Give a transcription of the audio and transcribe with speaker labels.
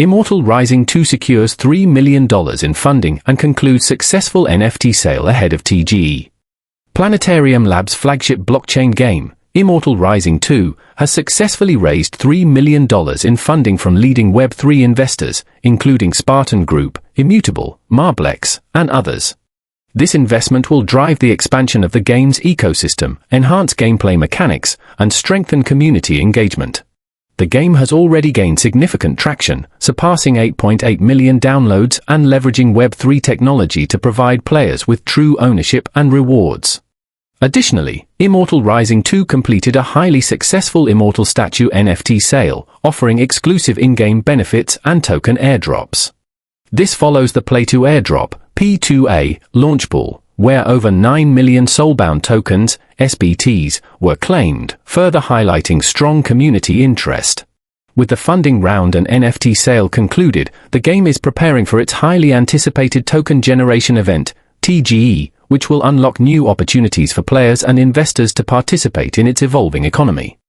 Speaker 1: Immortal Rising 2 secures $3 million in funding and concludes successful NFT sale ahead of TGE. Planetarium Labs' flagship blockchain game, Immortal Rising 2, has successfully raised $3 million in funding from leading Web3 investors, including Spartan Group, Immutable, Marblex, and others. This investment will drive the expansion of the game's ecosystem, enhance gameplay mechanics, and strengthen community engagement. The game has already gained significant traction, surpassing 8.8 million downloads and leveraging Web3 technology to provide players with true ownership and rewards. Additionally, Immortal Rising 2 completed a highly successful Immortal Statue NFT sale, offering exclusive in-game benefits and token airdrops. This follows the Play2 airdrop, P2A, launch pool, where over 9 million Soulbound tokens, SBTs, were claimed, further highlighting strong community interest. With the funding round and NFT sale concluded, the game is preparing for its highly anticipated token generation event, TGE, which will unlock new opportunities for players and investors to participate in its evolving economy.